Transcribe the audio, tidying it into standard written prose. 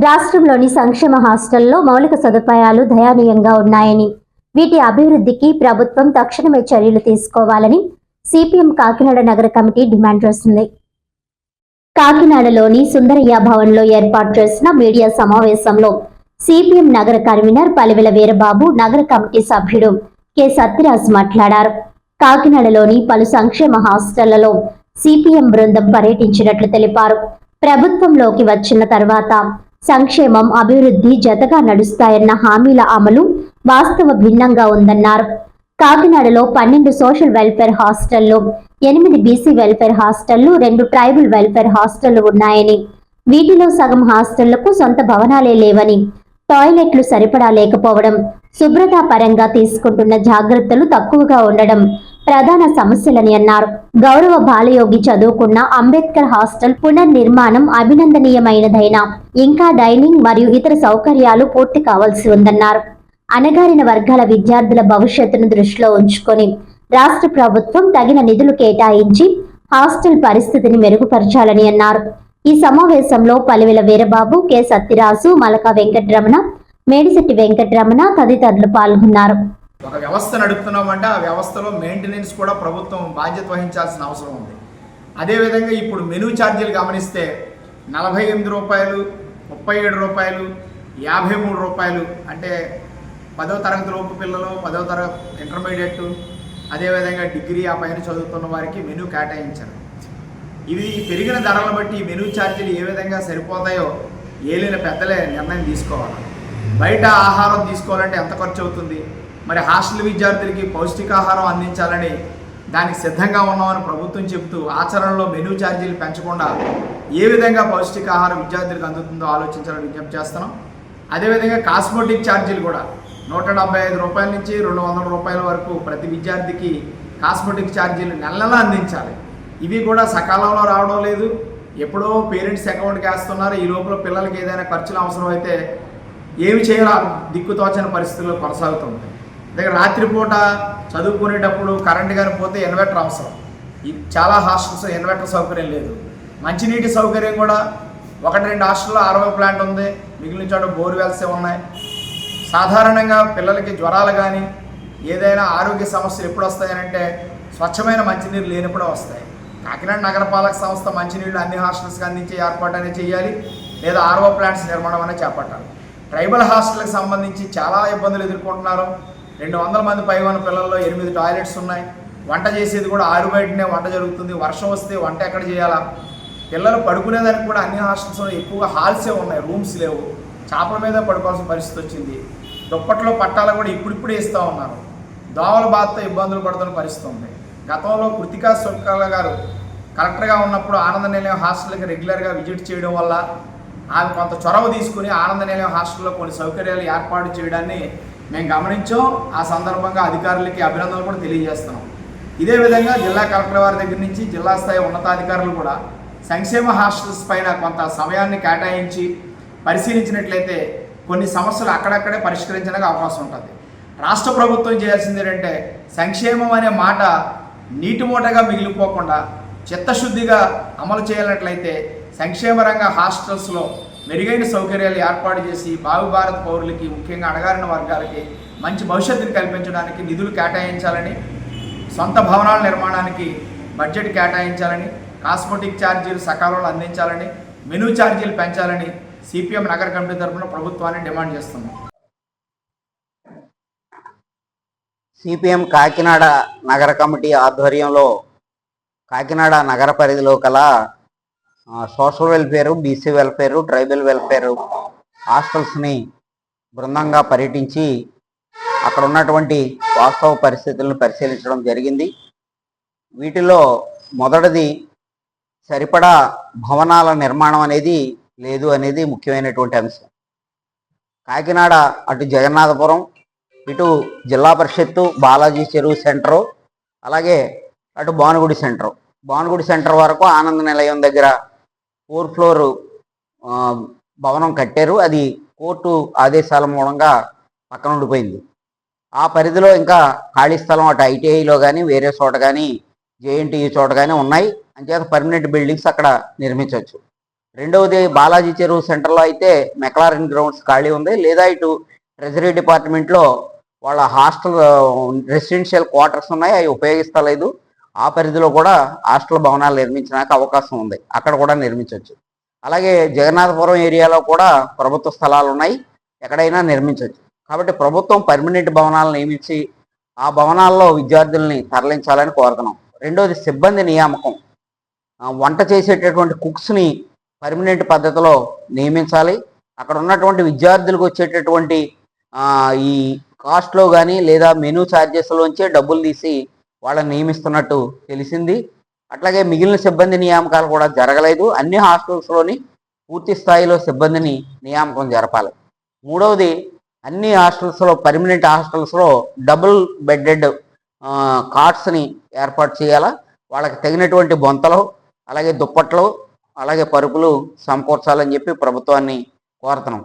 రాష్ట్రంలోని సంక్షేమ హాస్టల్లో మౌలిక సదుపాయాలు దయనీయంగా ఉన్నాయని, వీటి అభివృద్ధికి ప్రభుత్వం తక్షణమే చర్యలు తీసుకోవాలని సిపిఎం కాకినాడ నగర కమిటీ డిమాండ్ చేసింది. కాకినాడలోని సుందరయ్య భవన్లో ఏర్పాటు చేసిన మీడియా సమావేశంలో సిపిఎం నగర కన్వీనర్ పలివెల వీరబాబు, నగర కమిటీ సభ్యుడు కె సత్యరాజ్ మాట్లాడారు. కాకినాడలోని పలు సంక్షేమ హాస్టళ్లలో సిపిఎం బృందం పర్యటించినట్లు తెలిపారు. ప్రభుత్వంలోకి వచ్చిన తర్వాత సంక్షేమం, అభివృద్ధి జతగా నడుస్తాయన్న హామీల అమలు వాస్తవ భిన్నంగా ఉందన్నారు. కాకినాడలో 12 సోషల్ వెల్ఫేర్ హాస్టళ్లు, 8 బీసీ వెల్ఫేర్ హాస్టళ్లు, 2 ట్రైబల్ వెల్ఫేర్ హాస్టళ్లు ఉన్నాయని, వీటిలో సగం హాస్టళ్లకు సొంత భవనాలే లేవని, టాయిలెట్లు సరిపడా లేకపోవడం, శుభ్రతా పరంగా తీసుకుంటున్న జాగ్రత్తలు తక్కువగా ఉండడం ప్రధాన సమస్యలని అన్నారు. గౌరవ బాలయోగి చదువుకున్న అంబేద్కర్ హాస్టల్ పునర్నిర్మాణం అభినందనీయమైనదైనా ఇంకా డైనింగ్ మరియు ఇతర సౌకర్యాలు పూర్తి కావాల్సి ఉందన్నారు. అణగారిన వర్గాల విద్యార్థుల భవిష్యత్తును దృష్టిలో ఉంచుకొని రాష్ట్ర ప్రభుత్వం తగిన నిధులు కేటాయించి హాస్టల్ పరిస్థితిని మెరుగుపరచాలని అన్నారు. ఈ సమావేశంలో పలివెల వీరబాబు, కె సత్యరాజు, మలక వెంకటరమణ, మేడిశెట్టి వెంకటరమణ తదితరులు పాల్గొన్నారు. ఒక వ్యవస్థ నడుపుతున్నామంటే ఆ వ్యవస్థలో మెయింటెనెన్స్ కూడా ప్రభుత్వం బాధ్యత వహించాల్సిన అవసరం ఉంది. అదేవిధంగా ఇప్పుడు మెనూ ఛార్జీలు గమనిస్తే 48 రూపాయలు, 37 రూపాయలు, 53 రూపాయలు, అంటే 10వ తరగతి లోపు పిల్లలు, 10వ తరగతి ఇంటర్మీడియట్, అదేవిధంగా డిగ్రీ ఆ పైన చదువుతున్న వారికి మెనూ కేటాయించారు. ఇవి పెరిగిన ధరలను బట్టి ఈ మెనూ ఛార్జీలు ఏ విధంగా సరిపోతాయో ఏలిన పెద్దలే నిర్ణయం తీసుకోవాలి. బయట ఆహారం తీసుకోవాలంటే ఎంత ఖర్చు అవుతుంది, మరి హాస్టల్ విద్యార్థులకి పౌష్టికాహారం అందించాలని దానికి సిద్ధంగా ఉన్నామని ప్రభుత్వం చెబుతూ ఆచరణలో మెనూ ఛార్జీలు పెంచకుండా ఏ విధంగా పౌష్టికాహారం విద్యార్థులకు అందుతుందో ఆలోచించాలని విజ్ఞప్తి చేస్తున్నాం. అదేవిధంగా కాస్మెటిక్ ఛార్జీలు కూడా 175 రూపాయల నుంచి 200 రూపాయల వరకు ప్రతి విద్యార్థికి కాస్మెటిక్ ఛార్జీలు నెలలా అందించాలి. ఇవి కూడా సకాలంలో రావడం లేదు. ఎప్పుడో పేరెంట్స్ అకౌంట్కి వేస్తున్నారు. ఈ లోపల పిల్లలకి ఏదైనా ఖర్చులు అవసరం అయితే ఏమి చేయాలో దిక్కుతోచని పరిస్థితుల్లో కొనసాగుతుంది. దగ్గర రాత్రిపూట చదువుకునేటప్పుడు కరెంటు కానీ పోతే ఇన్వర్టర్ అవసరం. చాలా హాస్టల్స్ ఇన్వర్టర్ సౌకర్యం లేదు. మంచినీటి సౌకర్యం కూడా 1-2 హాస్టల్లో RO ప్లాంట్ ఉంది, మిగిలిన చోట బోర్వెల్సే ఉన్నాయి. సాధారణంగా పిల్లలకి జ్వరాలు కానీ ఏదైనా ఆరోగ్య సమస్యలు ఎప్పుడు వస్తాయనంటే స్వచ్ఛమైన మంచినీరు లేనప్పుడే వస్తాయి. కాకినాడ నగరపాలక సంస్థ మంచినీళ్ళు అన్ని హాస్టల్స్కి అందించే ఏర్పాటు అనేది చేయాలి, లేదా RO ప్లాంట్స్ నిర్మాణం అనేది చేపట్టాలి. ట్రైబల్ హాస్టల్కి సంబంధించి చాలా ఇబ్బందులు ఎదుర్కొంటున్నారు. 200 మంది పైన పిల్లల్లో 8 టాయిలెట్స్ ఉన్నాయి. వంట చేసేది కూడా ఆరు బయటనే వంట జరుగుతుంది. వర్షం వస్తే వంట ఎక్కడ చేయాలా? పిల్లలు పడుకునేదానికి కూడా అన్ని హాస్టల్స్లో ఎక్కువగా హాల్సే ఉన్నాయి, రూమ్స్ లేవు. చాపల మీద పడుకోవాల్సిన పరిస్థితి వచ్చింది. దుప్పట్లో పట్టాలు కూడా ఇప్పుడిప్పుడే ఇస్తూ ఉన్నారు. దోమల బాధతో ఇబ్బందులు పడుతున్న పరిస్థితి ఉంది. గతంలో కృతికా సుక్కాల గారు కలెక్టర్గా ఉన్నప్పుడు ఆనంద నిలయం హాస్టల్కి రెగ్యులర్గా విజిట్ చేయడం వల్ల ఆమె కొంత చొరవ తీసుకుని ఆనంద నిలయం హాస్టల్లో కొన్ని సౌకర్యాలు ఏర్పాటు చేయడాన్ని మేము గమనించాం. ఆ సందర్భంగా అధికారులకి అభినందనలు కూడా తెలియజేస్తున్నాం. ఇదే విధంగా జిల్లా కలెక్టర్ వారి దగ్గర నుంచి జిల్లా స్థాయి ఉన్నతాధికారులు కూడా సంక్షేమ హాస్టల్స్ పైన కొంత సమయాన్ని కేటాయించి పరిశీలించినట్లయితే కొన్ని సమస్యలు అక్కడక్కడే పరిష్కరించడానికి అవకాశం ఉంటుంది. రాష్ట్ర ప్రభుత్వం చేయాల్సింది ఏంటంటే సంక్షేమం అనే మాట నీటి మూటగా మిగిలిపోకుండా చిత్తశుద్ధిగా అమలు చేయాలన్నట్లయితే సంక్షేమ రంగ హాస్టల్స్లో మెరుగైన సౌకర్యాలు ఏర్పాటు చేసి భారత పౌరులకి, ముఖ్యంగా అణగారిన వర్గాలకి మంచి భవిష్యత్తుని కల్పించడానికి నిధులు కేటాయించాలని, సొంత భవనాల నిర్మాణానికి బడ్జెట్ కేటాయించాలని, కాస్మెటిక్ ఛార్జీలు సకాలంలో అందించాలని, మెనూ ఛార్జీలు పెంచాలని సిపిఎం నగర కమిటీ తరఫున ప్రభుత్వాన్ని డిమాండ్ చేస్తున్నాం. సిపిఎం కాకినాడ నగర కమిటీ ఆధ్వర్యంలో కాకినాడ నగర పరిధిలో కల social welfare, BC welfare, tribal welfare హాస్టల్స్ని బృందంగా పర్యటించి అక్కడ ఉన్నటువంటి వాస్తవ పరిస్థితులను పరిశీలించడం జరిగింది. వీటిలో మొదటిది సరిపడా భవనాల నిర్మాణం అనేది లేదు అనేది ముఖ్యమైనటువంటి అంశం. కాకినాడ అటు జగన్నాథపురం, ఇటు జిల్లా పరిషత్తు, బాలాజీ చెరువు సెంటరు, అలాగే అటు భానుగుడి సెంటర్ వరకు ఆనంద నిలయం దగ్గర 4 ఫ్లోర్ భవనం కట్టారు. అది కోర్టు ఆదేశాల మూలంగా పక్కన ఉండిపోయింది. ఆ పరిధిలో ఇంకా ఖాళీ స్థలం అటు ITIలో కానీ వేరే చోట కానీ JNTU చోట కానీ ఉన్నాయి. అంచేత పర్మనెంట్ బిల్డింగ్స్ అక్కడ నిర్మించవచ్చు. రెండవది బాలాజీ చెరువు సెంటర్లో అయితే మెక్లారిన్ గ్రౌండ్స్ ఖాళీ ఉంది, లేదా ఇటు ట్రెజరీ డిపార్ట్మెంట్లో వాళ్ళ హాస్టల్ రెసిడెన్షియల్ క్వార్టర్స్ ఉన్నాయి, అవి ఉపయోగిస్తలేదు. ఆ పరిధిలో కూడా హాస్టల్ భవనాలు నిర్మించడానికి అవకాశం ఉంది, అక్కడ కూడా నిర్మించవచ్చు. అలాగే జగన్నాథపురం ఏరియాలో కూడా ప్రభుత్వ స్థలాలు ఉన్నాయి, ఎక్కడైనా నిర్మించవచ్చు. కాబట్టి ప్రభుత్వం పర్మనెంట్ భవనాలు నియమించి ఆ భవనాల్లో విద్యార్థుల్ని తరలించాలని కోరుతున్నాం. రెండోది సిబ్బంది నియామకం. వంట చేసేటటువంటి కుక్స్ని పర్మనెంట్ పద్ధతిలో నియమించాలి. అక్కడ ఉన్నటువంటి విద్యార్థులకు వచ్చేటటువంటి ఈ కాస్ట్లో కానీ లేదా మెనూ ఛార్జెస్లోంచే డబ్బులు తీసి వాళ్ళని నియమిస్తున్నట్టు తెలిసింది. అట్లాగే మిగిలిన సిబ్బంది నియామకాలు కూడా జరగలేదు. అన్ని హాస్టల్స్లోని పూర్తి స్థాయిలో సిబ్బందిని నియామకం జరపాలి. మూడవది, అన్ని హాస్టల్స్లో పర్మనెంట్ హాస్టల్స్లో డబుల్ బెడ్డెడ్ కాట్స్ని ఏర్పాటు చేయాలా. వాళ్ళకి తగినటువంటి బొంతలు, అలాగే దుప్పట్లు, అలాగే పరుపులు సమకూర్చాలని చెప్పి ప్రభుత్వాన్ని కోరుతున్నాం.